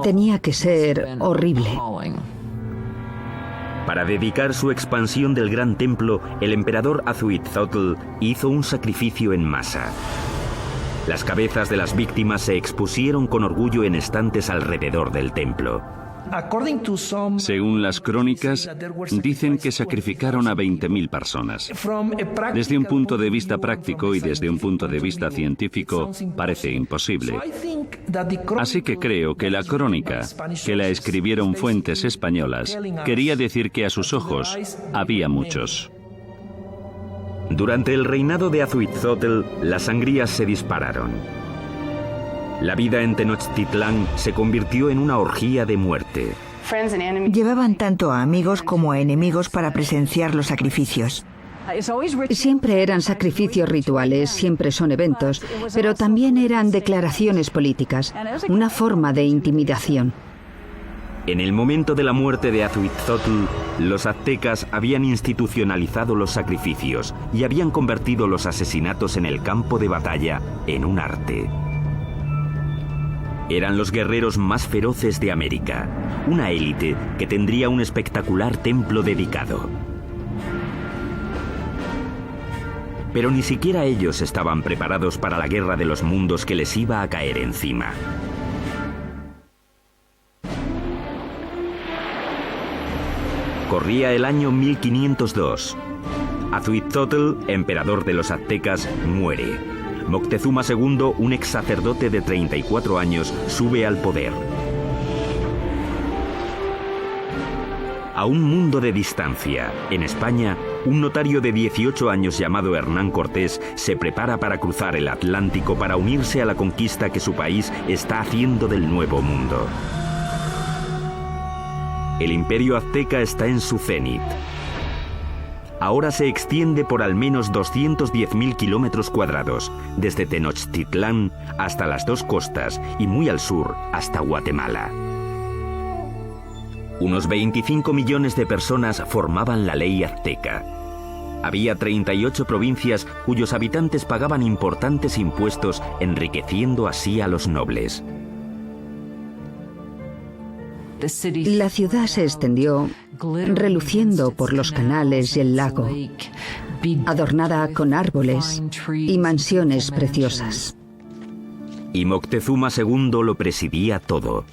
Tenía que ser horrible. Para dedicar su expansión del gran templo, el emperador Azuitzotl hizo un sacrificio en masa. Las cabezas de las víctimas se expusieron con orgullo en estantes alrededor del templo. Según las crónicas, dicen que sacrificaron a 20.000 personas. Desde un punto de vista práctico y desde un punto de vista científico, parece imposible. Así que creo que la crónica, que la escribieron fuentes españolas, quería decir que a sus ojos había muchos. Durante el reinado de Azuitzotl, las sangrías se dispararon. La vida en Tenochtitlán se convirtió en una orgía de muerte. Llevaban tanto a amigos como a enemigos para presenciar los sacrificios. Siempre eran sacrificios rituales, siempre son eventos, pero también eran declaraciones políticas, una forma de intimidación. En el momento de la muerte de Azuitzotl, los aztecas habían institucionalizado los sacrificios y habían convertido los asesinatos en el campo de batalla en un arte. Eran los guerreros más feroces de América, una élite que tendría un espectacular templo dedicado. Pero ni siquiera ellos estaban preparados para la guerra de los mundos que les iba a caer encima. Corría el año 1502. Azuitzotl, emperador de los aztecas, muere. Moctezuma II, un ex sacerdote de 34 años, sube al poder. A un mundo de distancia, en España, un notario de 18 años llamado Hernán Cortés se prepara para cruzar el Atlántico para unirse a la conquista que su país está haciendo del Nuevo Mundo. El imperio azteca está en su cenit. Ahora se extiende por al menos 210.000 kilómetros cuadrados, desde Tenochtitlán hasta las dos costas y muy al sur hasta Guatemala. Unos 25 millones de personas formaban la ley azteca. Había 38 provincias cuyos habitantes pagaban importantes impuestos, enriqueciendo así a los nobles. La ciudad se extendió, reluciendo por los canales y el lago, adornada con árboles y mansiones preciosas. Y Moctezuma II lo presidía todo.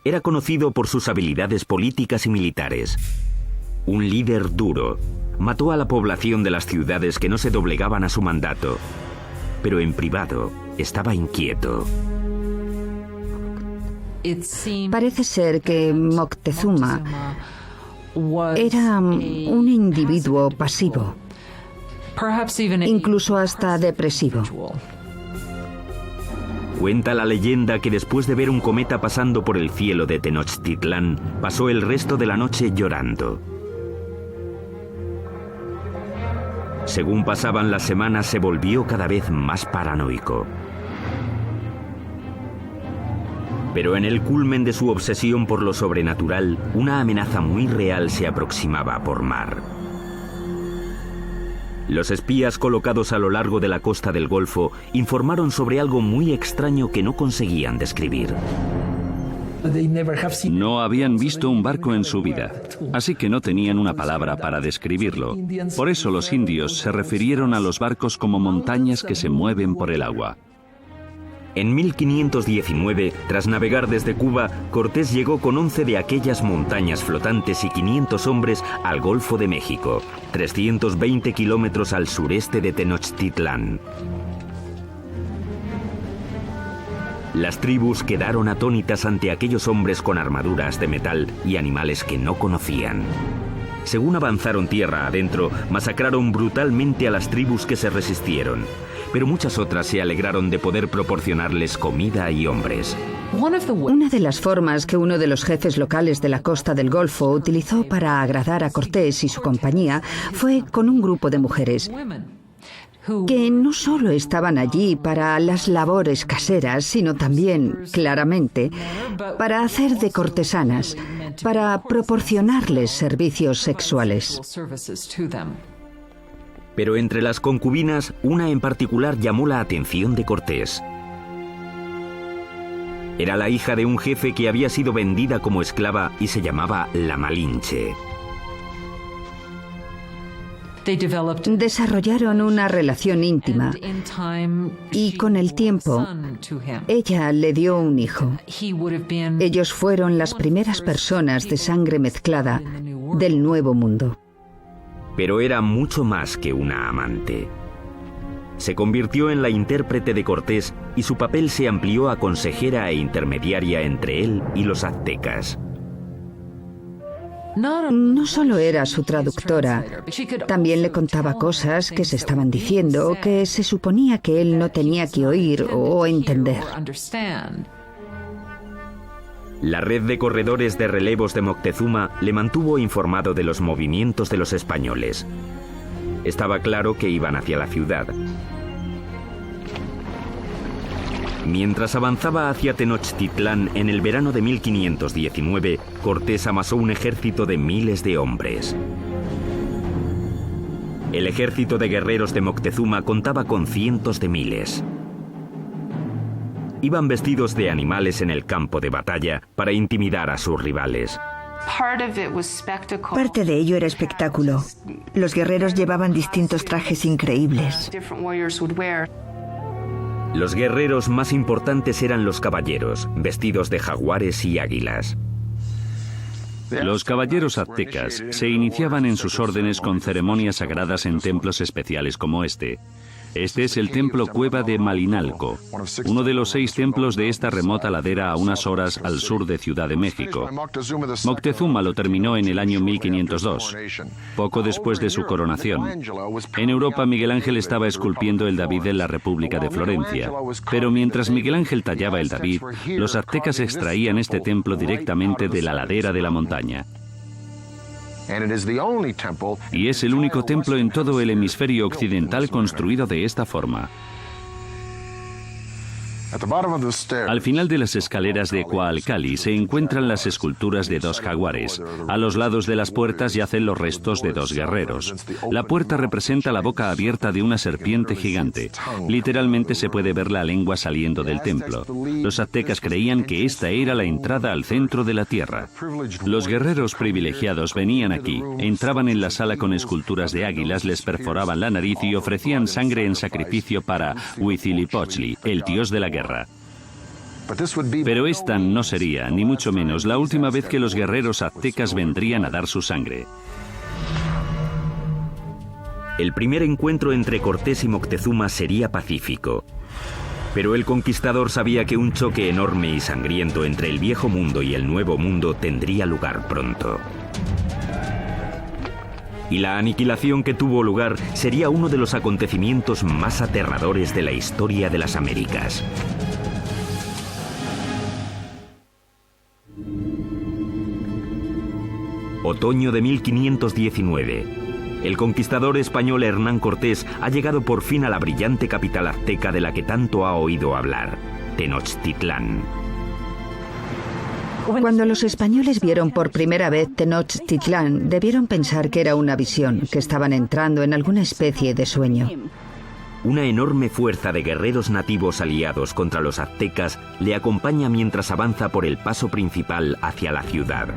Era conocido por sus habilidades políticas y militares. Un líder duro, mató a la población de las ciudades que no se doblegaban a su mandato, pero en privado estaba inquieto. Parece ser que Moctezuma era un individuo pasivo, incluso hasta depresivo. Cuenta la leyenda que después de ver un cometa pasando por el cielo de Tenochtitlán, pasó el resto de la noche llorando. Según pasaban las semanas, se volvió cada vez más paranoico. Pero en el culmen de su obsesión por lo sobrenatural, una amenaza muy real se aproximaba por mar. Los espías colocados a lo largo de la costa del Golfo informaron sobre algo muy extraño que no conseguían describir. No habían visto un barco en su vida, así que no tenían una palabra para describirlo. Por eso los indios se refirieron a los barcos como montañas que se mueven por el agua. En 1519, tras navegar desde Cuba, Cortés llegó con 11 de aquellas montañas flotantes y 500 hombres al Golfo de México, 320 kilómetros al sureste de Tenochtitlán. Las tribus quedaron atónitas ante aquellos hombres con armaduras de metal y animales que no conocían. Según avanzaron tierra adentro, masacraron brutalmente a las tribus que se resistieron, pero muchas otras se alegraron de poder proporcionarles comida y hombres. Una de las formas que uno de los jefes locales de la costa del Golfo utilizó para agradar a Cortés y su compañía fue con un grupo de mujeres que no solo estaban allí para las labores caseras, sino también, claramente, para hacer de cortesanas, para proporcionarles servicios sexuales. Pero entre las concubinas, una en particular llamó la atención de Cortés. Era la hija de un jefe que había sido vendida como esclava y se llamaba la Malinche. Desarrollaron una relación íntima y con el tiempo ella le dio un hijo. Ellos fueron las primeras personas de sangre mezclada del Nuevo Mundo. Pero era mucho más que una amante. Se convirtió en la intérprete de Cortés y su papel se amplió a consejera e intermediaria entre él y los aztecas. No solo era su traductora, también le contaba cosas que se estaban diciendo que se suponía que él no tenía que oír o entender. La red de corredores de relevos de Moctezuma le mantuvo informado de los movimientos de los españoles. Estaba claro que iban hacia la ciudad. Mientras avanzaba hacia Tenochtitlán en el verano de 1519, Cortés amasó un ejército de miles de hombres. El ejército de guerreros de Moctezuma contaba con cientos de miles. Iban vestidos de animales en el campo de batalla para intimidar a sus rivales. Parte de ello era espectáculo. Los guerreros llevaban distintos trajes increíbles. Los guerreros más importantes eran los caballeros, vestidos de jaguares y águilas. Los caballeros aztecas se iniciaban en sus órdenes con ceremonias sagradas en templos especiales como este. Este es el templo Cueva de Malinalco, uno de los 6 templos de esta remota ladera a unas horas al sur de Ciudad de México. Moctezuma lo terminó en el año 1502, poco después de su coronación. En Europa, Miguel Ángel estaba esculpiendo el David en la República de Florencia. Pero mientras Miguel Ángel tallaba el David, los aztecas extraían este templo directamente de la ladera de la montaña. Y es el único templo en todo el hemisferio occidental construido de esta forma. Al final de las escaleras de Coalcali se encuentran las esculturas de 2 jaguares. A los lados de las puertas yacen los restos de 2 guerreros. La puerta representa la boca abierta de una serpiente gigante. Literalmente se puede ver la lengua saliendo del templo. Los aztecas creían que esta era la entrada al centro de la tierra. Los guerreros privilegiados venían aquí, entraban en la sala con esculturas de águilas, les perforaban la nariz y ofrecían sangre en sacrificio para Huitzilopochtli, el dios de la guerra. Pero esta no sería, ni mucho menos, la última vez que los guerreros aztecas vendrían a dar su sangre. El primer encuentro entre Cortés y Moctezuma sería pacífico. Pero el conquistador sabía que un choque enorme y sangriento entre el viejo mundo y el nuevo mundo tendría lugar pronto. Y la aniquilación que tuvo lugar sería uno de los acontecimientos más aterradores de la historia de las Américas. Otoño de 1519. El conquistador español Hernán Cortés ha llegado por fin a la brillante capital azteca de la que tanto ha oído hablar, Tenochtitlán. Cuando los españoles vieron por primera vez Tenochtitlán, debieron pensar que era una visión, que estaban entrando en alguna especie de sueño. Una enorme fuerza de guerreros nativos aliados contra los aztecas le acompaña mientras avanza por el paso principal hacia la ciudad.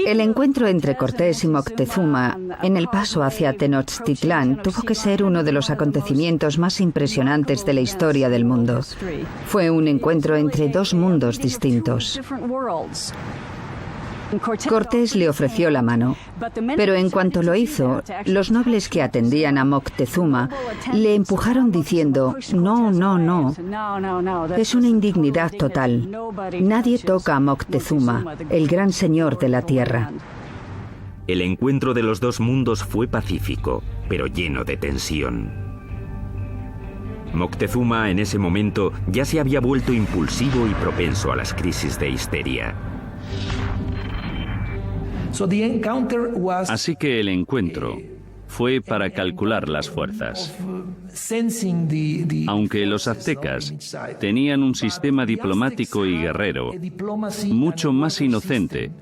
El encuentro entre Cortés y Moctezuma en el paso hacia Tenochtitlán tuvo que ser uno de los acontecimientos más impresionantes de la historia del mundo. Fue un encuentro entre 2 mundos distintos. Cortés le ofreció la mano, pero en cuanto lo hizo, los nobles que atendían a Moctezuma le empujaron diciendo: no, no, no, es una indignidad total. Nadie toca a Moctezuma, el gran señor de la tierra. El encuentro de los 2 mundos fue pacífico, pero lleno de tensión. Moctezuma en ese momento ya se había vuelto impulsivo y propenso a las crisis de histeria. Así que el encuentro fue para calcular las fuerzas. Aunque los aztecas tenían un sistema diplomático y guerrero mucho más inocente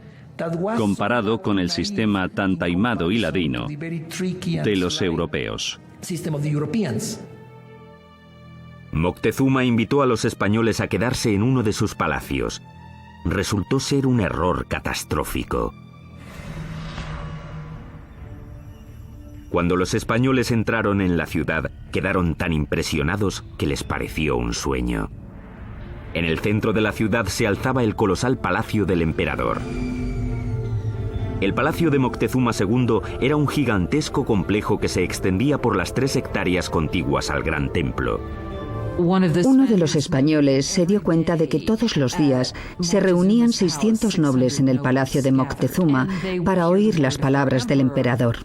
comparado con el sistema tan taimado y ladino de los europeos. Moctezuma invitó a los españoles a quedarse en uno de sus palacios. Resultó ser un error catastrófico. Cuando los españoles entraron en la ciudad, quedaron tan impresionados que les pareció un sueño. En el centro de la ciudad se alzaba el colosal palacio del emperador. El palacio de Moctezuma II era un gigantesco complejo que se extendía por las 3 hectáreas contiguas al gran templo. Uno de los españoles se dio cuenta de que todos los días se reunían 600 nobles en el palacio de Moctezuma para oír las palabras del emperador.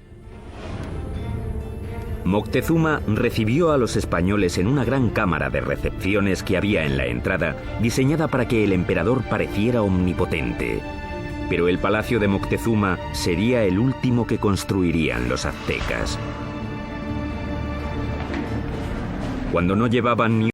Moctezuma recibió a los españoles en una gran cámara de recepciones que había en la entrada, diseñada para que el emperador pareciera omnipotente. Pero el palacio de Moctezuma sería el último que construirían los aztecas. Cuando no llevaban ni